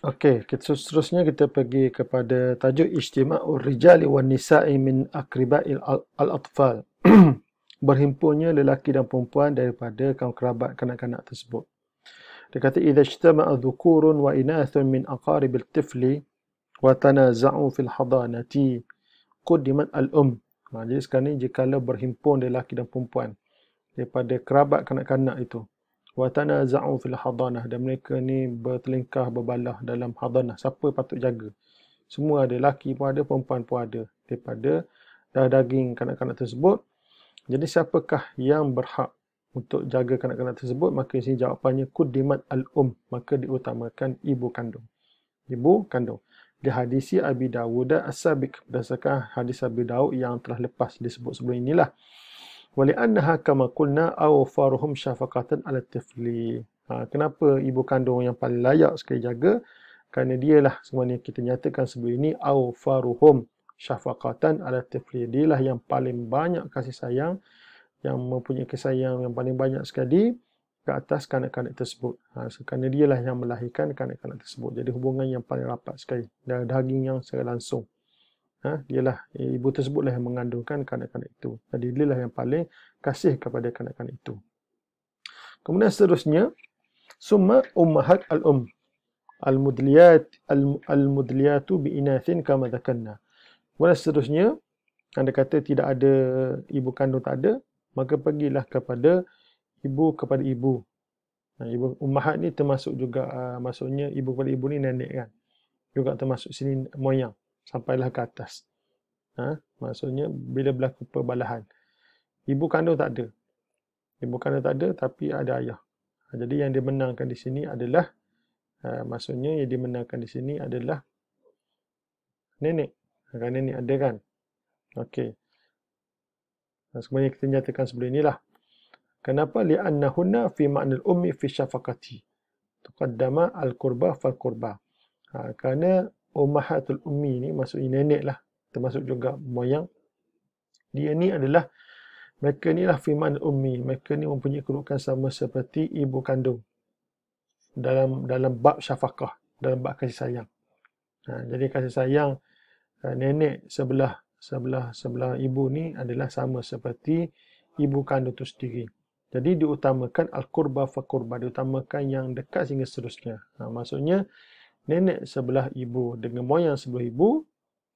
Okey, seterusnya kita pergi kepada tajuk ijtima'ur rijali wan nisa'i min aqriba'il al-atfal. Berhimpunnya lelaki dan perempuan daripada kaum kerabat kanak-kanak tersebut. Dia kata idza ijtama'a dhukurun wa inathun min aqaribil tifli wa tanaza'u fil hadanati quddimat al-um. Jadi sekarang ni jikalau berhimpun lelaki dan perempuan daripada kerabat kanak-kanak itu, wa tanaza'u fil hadanah, dan mereka ni bertelingkah berbalah dalam hadanah, siapa patut jaga. Semua ada, lelaki pun ada, perempuan pun ada daripada darah daging kanak-kanak tersebut. Jadi siapakah yang berhak untuk jaga kanak-kanak tersebut? Maka di sini jawapannya quddimat al-um, maka diutamakan ibu kandung. Ibu kandung. Di hadisi Abi Dawud as-sabiq, berdasarkan hadis Abi Dawud yang telah lepas disebut sebelum inilah. Wali'annaha kama qulna awfaruhum syafaqatan ala tifli. Kenapa ibu kandung yang paling layak sekali jaga? Kerana dialah sebenarnya kita nyatakan sebelum ini awfaruhum syafaqatan ala tifli. Dialah yang paling banyak kasih sayang, yang mempunyai kasih sayang yang paling banyak sekali ke atas kanak-kanak tersebut. Kerana dialah yang melahirkan kanak-kanak tersebut. Jadi hubungan yang paling rapat sekali. Dan daging yang secara langsung. Dialah ibu tersebutlah yang mengandungkan kanak-kanak itu. Jadi dialah yang paling kasih kepada kanak-kanak itu. Kemudian seterusnya, summa ummahat al-um al-mudliyatu bi'inathin kama dzakarna. Kemudian seterusnya, anda kata tidak ada ibu kandung, tak ada, maka pergilah kepada ibu. Ibu ummahat ni termasuk juga, maksudnya ibu kepada ibu ni nenek kan. Juga termasuk sini moyang sampailah ke atas. Maksudnya bila berlaku perbalahan. Ibu kandung tak ada. Ibu kandung tak ada tapi ada ayah. Jadi yang dimenangkan di sini adalah maksudnya yang dimenangkan di sini adalah nenek. Kerana nenek ada kan. Okey. Sebenarnya kita nyatakan sebelum inilah. Kenapa? Li'annahunna fi ma'nal ummi fi syafaqati. Tuqaddama al-qurba fal-qurba. Kerana ummahatul ummi ni maksudnya nenek lah. Termasuk juga moyang. Dia ni adalah, mereka ni lah fi ma'nal ummi. Mereka ni mempunyai kedudukan sama seperti ibu kandung. Dalam bab syafaqah. Dalam bab kasih sayang. Jadi kasih sayang nenek sebelah ibu ni adalah sama seperti ibu kandung itu sendiri. Jadi diutamakan al-qurba fa qurba, diutamakan yang dekat sehingga seterusnya. Maksudnya nenek sebelah ibu dengan moyang sebelah ibu,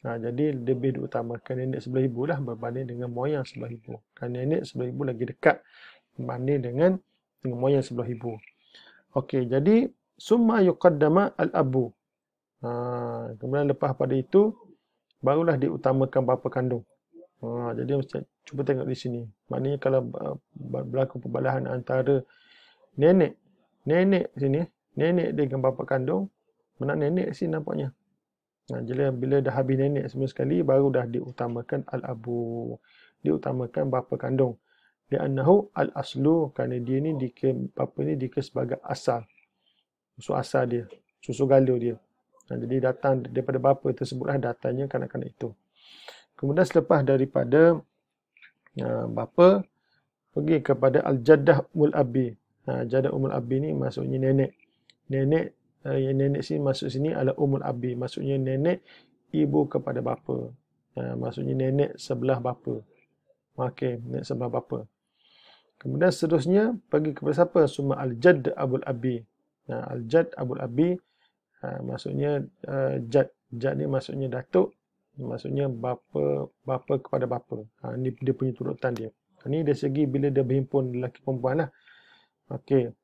jadi lebih diutamakan nenek sebelah ibu lah berbanding dengan moyang sebelah ibu. Kerana nenek sebelah ibu lagi dekat berbanding dengan moyang sebelah ibu. Okey, jadi summa yuqaddama al-abu. Kemudian lepas pada itu barulah diutamakan bapa kandung. Jadi cuba tengok di sini. Maknanya kalau berlaku perbalahan antara nenek sini, nenek dengan bapa kandung, menang nenek sini nampaknya. Bila dah habis nenek semua sekali, baru dah diutamakan al-abu. Diutamakan bapa kandung. Li'annahu al-aslu, kerana dia ni bapa ni dikira sebagai asal. Susu asal dia, susu galur dia. Jadi datang daripada bapa tersebutlah datangnya kanak-kanak itu. Kemudian selepas daripada bapa, pergi kepada al-jaddah umul abi. Jaddah umul abi ni maksudnya nenek. Nenek sini masuk sini adalah umul abi. Maksudnya nenek ibu kepada bapa. Maksudnya nenek sebelah bapa. Okey, nenek sebelah bapa. Kemudian seterusnya pergi kepada siapa? Summa al-jadd abul abi. Al-jadd abul abi maksudnya jad ni maksudnya datuk, maksudnya bapa kepada bapa. Ini dia punya turutan dia. Ini dari segi bila dia berhimpun lelaki perempuan lah. Okey,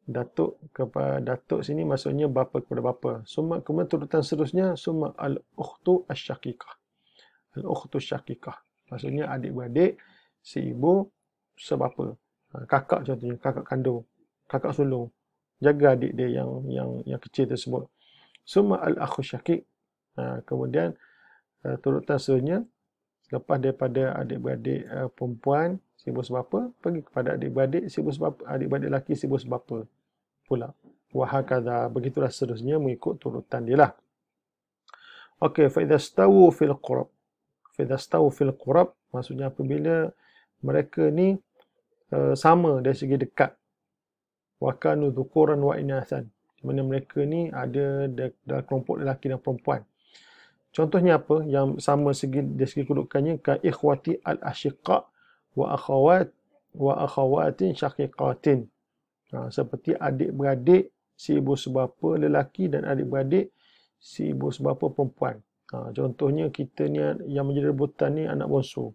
datuk sini maksudnya bapa kepada bapa. Kemudian turutan seterusnya summa al-ukhtu asy-syaqiqah. Al-ukhtu asy-syaqiqah maksudnya adik-beradik si ibu sebapa. Kakak contohnya, kakak kandung, kakak sulung, jaga adik dia yang kecil tersebut. Summa al-akhu syaqiq. Kemudian turutan seterusnya lepas daripada adik-beradik perempuan si ibu sebapa, pergi kepada adik-beradik si ibu sebapa, adik-beradik lelaki si ibu sebapa pula. Wa hakadha, begitulah seterusnya mengikut turutan dia lah. Okey, fa idza stawu fil qurab. Fa idza stawu fil qurab maksudnya apabila mereka ni sama dari segi dekat. Wa kanu dhukuran wa inathan. di mana mereka ni ada dalam kelompok lelaki dan perempuan. Contohnya apa? Yang sama dari segi kedudukannya, ka ikhwati al-ashiqa wa akhawatin syaqiqatin. Seperti adik-beradik si ibu sebapa lelaki dan adik-beradik si ibu sebapa perempuan. Contohnya kita ni yang menjadi rebutan ni anak bongsu.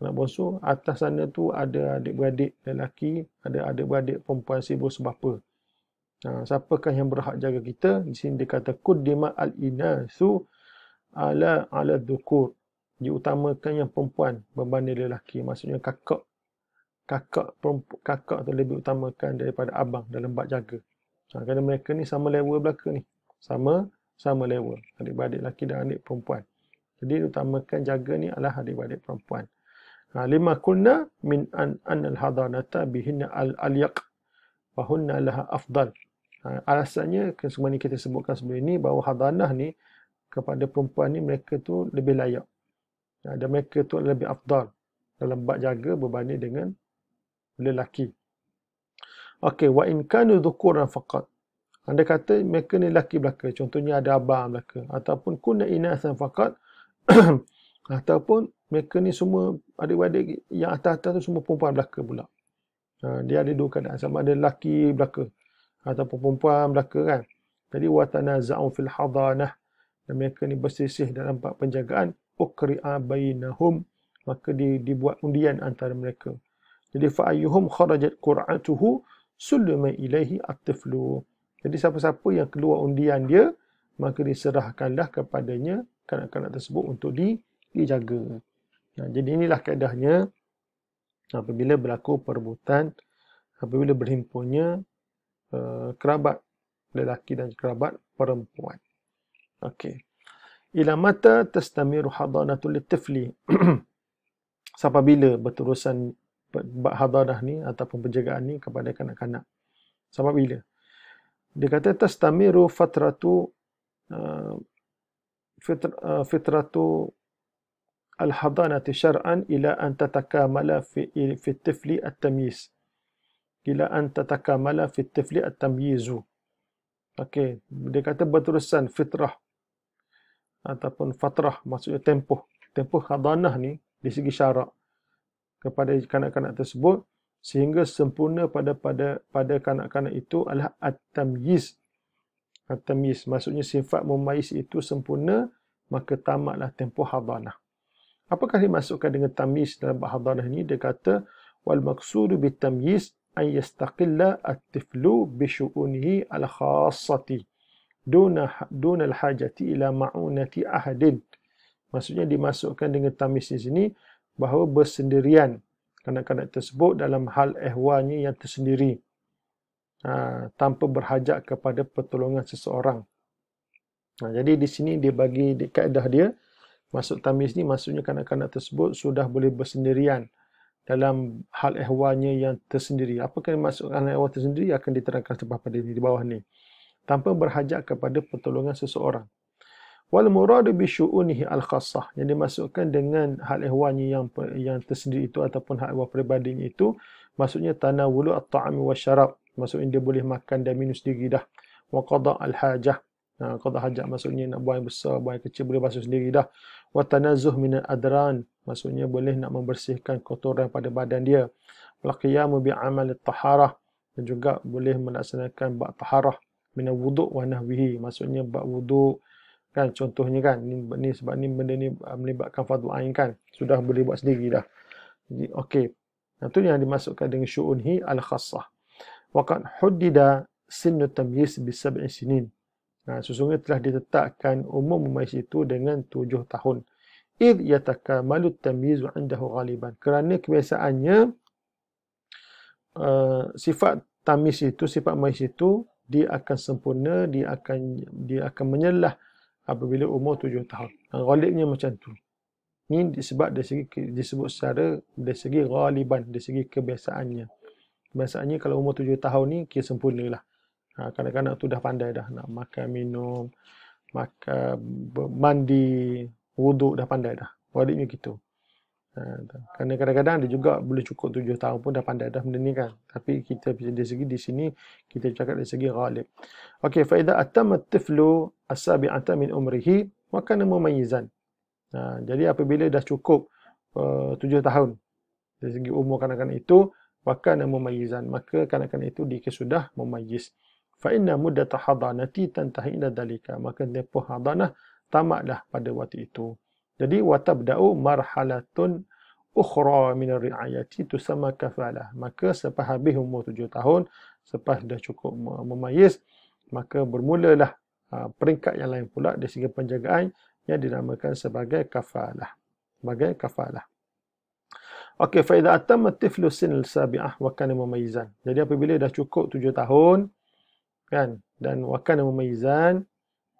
Anak bongsu atas sana tu ada adik-beradik lelaki, ada adik-beradik perempuan si ibu sebapa. Siapakah yang berhak jaga kita? Di sini dia kata quddima al-inathu ala dhukur. Diutamakan yang perempuan berbanding lelaki. Maksudnya kakak tu lebih utamakan daripada abang dalam bab jaga. Kerana mereka ni sama level belaka ni. Sama level. Adik-beradik lelaki dan adik perempuan. Jadi diutamakan jaga ni adalah adik-beradik perempuan. Lima kulna min annal hadanata bihinna al-yaq wa hunna laha afdal. Alasannya sebagaimana kita sebutkan sebelum ini bahawa hadanah ni kepada perempuan ni mereka tu lebih layak. Dan mereka tu lebih afdal dalam bab jaga berbanding dengan lelaki. Okey, wa in kanu dhukuran faqat. Anda kata mereka ni lelaki belaka, contohnya ada abang belaka, ataupun kunna inasan faqat ataupun mereka ni semua adik-adik yang atas-atas tu semua perempuan belaka pula. Dia ada dua keadaan, sama ada lelaki belaka ataupun perempuan belaka kan. Jadi wa tanaza'u fil hadanah, dan mereka ni berselisih dalam bab penjagaan, ukri'a bainahum, maka dibuat undian antara mereka. Jadi fa ayyuhum kharajat qur'atuhu sulma ilaihi at-tiflu. Jadi siapa-siapa yang keluar undian dia, maka diserahkanlah kepadanya kanak-kanak tersebut untuk dijaga. Jadi inilah kaedahnya apabila berlaku perebutan, apabila berhimpunnya kerabat lelaki dan kerabat perempuan. Okey. Ila mata tastamiru hadanatul tifli. Sampai bila berterusan hadanah ni ataupun penjagaan ni kepada kanak-kanak? Sampai bila? Dia kata tastamiru fitratu al-hadanati syar'an ila an tatakamala fi tifli at-tamyiz. Ila an tatakamala fi tifli at-tamyizu. Okey, dia kata berterusan fitrah ataupun fatrah, maksudnya tempoh hadanah ni di segi syarak kepada kanak-kanak tersebut sehingga sempurna pada kanak-kanak itu adalah at-tamyiz. At-tamyiz maksudnya sifat memayis itu sempurna, maka tamatlah tempoh hadanah. Apakah dimaksudkan dengan tamyiz dalam bab hadanah ini? Dia kata wal maqsudu bit tamyiz ay yastaqilla at-tiflu bi syu'unihi al-khassati duna al-hajati ila ma'unati ahadin. Maksudnya dimasukkan dengan tamyiz di sini bahawa bersendirian kanak-kanak tersebut dalam hal ehwalnya yang tersendiri, tanpa berhajat kepada pertolongan seseorang. Jadi di sini dia bagi kaedah dia, maksud tamyiz ni maksudnya kanak-kanak tersebut sudah boleh bersendirian dalam hal ehwalnya yang tersendiri. Apakah yang maksud hal ehwal tersendiri akan diterangkan sebab pada ini di bawah ni. Tanpa berhajat kepada pertolongan seseorang. Wal muradu bi syu'unihi al-khassah, yang dimasukkan dengan hal ehwalnya yang tersendiri itu ataupun hal ehwal peribadinya itu, maksudnya tanawulu at-ta'ami wa syarab, maksudnya dia boleh makan dan minum sendiri dah. Wa qada' al-hajah, qada' hajat maksudnya nak buang yang besar, buang yang kecil boleh basuh sendiri dah. Wa tanazuh min al-adran, maksudnya boleh nak membersihkan kotoran pada badan dia. Wal qiyamu bi amal at-taharah, dan juga boleh melaksanakan bab taharah min al-wudu' wa nahwihi, maksudnya bab wudu' kan, contohnya kan ni sebab ni benda ni melibatkan fardhu ain kan, sudah boleh buat sendiri dah. Jadi okey, itu yang dimasukkan dengan syu'unhi al-khassah. Waqad huddida sinnu tamyiz bi 7 sinin. Sesungguhnya telah ditetapkan umur memayis itu dengan 7 tahun. Id yatakamalu tamyiz 'indahu ghaliban, kerana kebiasaannya sifat tamyiz itu, sifat memayis itu dia akan sempurna, dia akan menyelah apabila umur 7 tahun. Ghalibnya macam tu. Ini disebut secara dari segi ghaliban, dari segi kebiasaannya. Kebiasaannya kalau umur 7 tahun ni kira sempurna lah. Kanak-kanak tu dah pandai dah nak makan, minum, mandi, wuduk dah pandai dah. Ghalibnya gitu. Kerana kadang-kadang dia juga boleh cukup 7 tahun pun dah pandai dah benda ni kan. Tapi kita dari segi di sini kita cakap dari segi ghalib. Okey, fa idza atamma at-tiflu as-sabi'ata min umrihi wa kana mumayyizan. Jadi apabila dah cukup 7 tahun dari segi umur kanak-kanak itu, wa kana mumayyizan, maka kanak-kanak itu dia sudah mumayyiz. Fa inna muddata hadanati tantahi ila dalika, maka tempoh hadanah tamatlah pada waktu itu. Jadi watabda'u marhalatun ukhra min ar-ri'ayati tusamma kafalah. Maka selepas habis umur 7 tahun, selepas dah cukup memayyiz, maka bermulalah peringkat yang lain pula dari segi penjagaan yang dinamakan sebagai kafalah. Sebagai kafalah. Okey, fa idza atamma at-tiflu sin al-sabi'ah wa kana mumayyizan. Jadi apabila dah cukup 7 tahun kan, dan wa kana mumayyizan,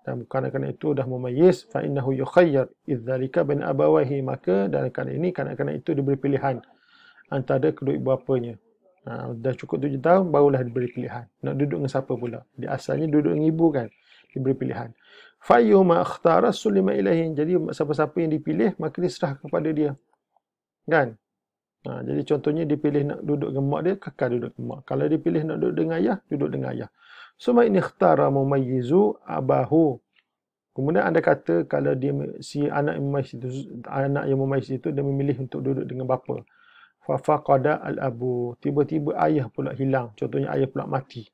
dan kanak-kanak itu dah memayyiz, fa innahu yukhayyar idzalika bain abawaihi, maka dan kanak-kanak itu diberi pilihan antara kedua ibu bapanya. Dah cukup 7 tahun barulah diberi pilihan nak duduk dengan siapa pula. Dia asalnya duduk dengan ibu kan, diberi pilihan. Fa yuma ikhtara sulima ilaihi, jadi siapa-siapa yang dipilih maka diserah kepada dia. Kan? Jadi contohnya dipilih nak duduk dengan mak dia, kekal duduk dengan mak. Kalau dipilih nak duduk dengan ayah, duduk dengan ayah. Suma in ikhtara mumayyizu abahu. Kemudian anda kata kalau dia si anak yang memayyiz itu dia memilih untuk duduk dengan bapa. Fa faqada al-abu, tiba-tiba ayah pula hilang. Contohnya ayah pula mati.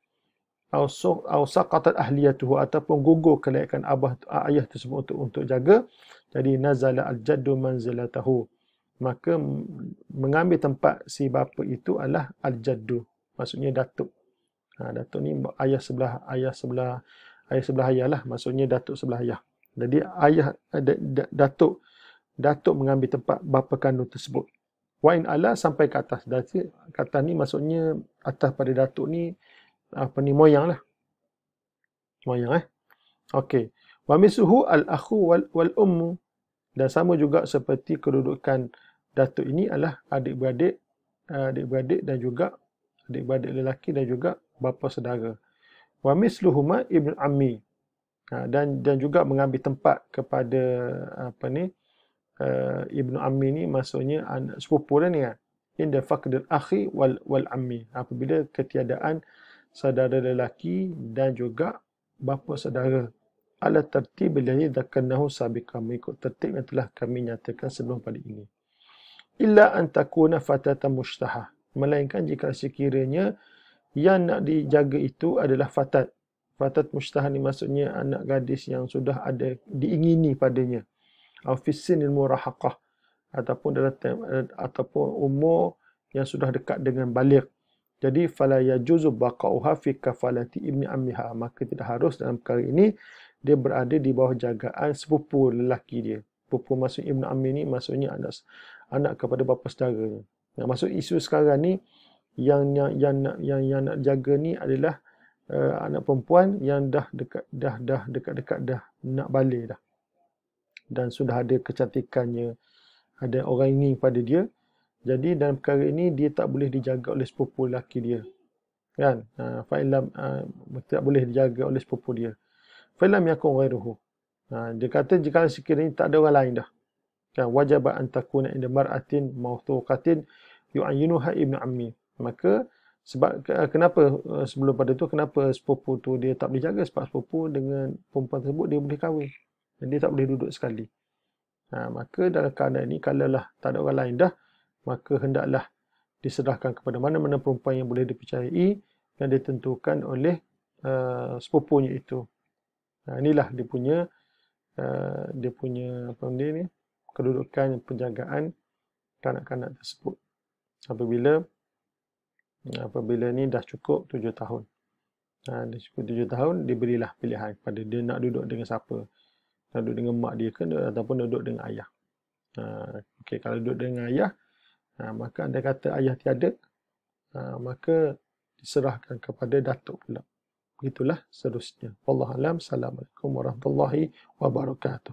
Aw saqatat ahliyatuhu, ataupun gugur kelayakan ayah tersebut untuk jaga. Jadi nazala al-jaddu manzilatahu. Maka mengambil tempat si bapa itu adalah al-jaddu. Maksudnya datuk. Datuk ni ayah sebelah ayah lah, maksudnya datuk sebelah ayah. Jadi ayah datuk mengambil tempat bapa kandung tersebut. Wa in ala, sampai ke atas. Kata ni maksudnya atas pada datuk ni moyang lah. Moyang Okey. Wa misuhu al-akhu wal ummu, dan sama juga seperti kedudukan datuk ini adalah adik-beradik dan juga adik-beradik lelaki dan juga bapa saudara. Wa misluhuma ibnu ammi, dan juga mengambil tempat kepada ibnu ammi ni, maksudnya anak sepupu dah ni kan. Inda faqdil akhi wal ammi, apabila ketiadaan saudara lelaki dan juga bapa saudara. Ala tertib alladhi dzakarnahu sabiqan, mengikut tertib yang telah kami nyatakan sebelum pada ini. Illa an takuna fatatan mushtahah, melainkan jika sekiranya yang nak dijaga itu adalah fatat. Fatat mushtahah ni maksudnya anak gadis yang sudah ada diingini padanya. Aw fi sinil murahaqah, ataupun umur yang sudah dekat dengan baligh. Jadi fala yajuzu baqa'uha fi kafalati ibni ammiha, maka tidak harus dalam perkara ini dia berada di bawah jagaan sepupu lelaki dia. Sepupu maksud ibnu ammi ni maksudnya anak kepada bapa saudaranya. Maksud isu sekarang ni yang nak jaga ni adalah anak perempuan yang dah dekat-dekat dah nak balik dah. Dan sudah ada kecantikannya, ada orang ingin pada dia. Jadi dalam perkara ini dia tak boleh dijaga oleh sepupu lelaki dia. Kan? Fa'ilam tak boleh dijaga oleh sepupu dia. Fa'ilam yakun ghairuhu. Dia kata jika sekiranya tak ada orang lain dah. Kan? Wajib an takuna inda mar'atin mawthuqatin yu'ayyinuha ibnu ammi. Maka sebab kenapa sebelum pada tu kenapa sepupu tu dia tak boleh jaga, sebab sepupu dengan perempuan tersebut dia boleh kahwin dan dia tak boleh duduk sekali. Maka dalam keadaan ini kalaulah tak ada orang lain dah, maka hendaklah diserahkan kepada mana-mana perempuan yang boleh dipercayai yang ditentukan oleh sepupunya itu. Inilah dia punya apa ni, kedudukan penjagaan kanak-kanak tersebut. Apabila ni dah cukup 7 tahun. Dah cukup 7 tahun, diberilah pilihan pada dia nak duduk dengan siapa. Nak duduk dengan mak dia ke ataupun duduk dengan ayah. Okey, kalau duduk dengan ayah, maka anda kata ayah tiada, maka diserahkan kepada datuk pula. Begitulah seterusnya. Wallahu alam. Assalamualaikum warahmatullahi wabarakatuh.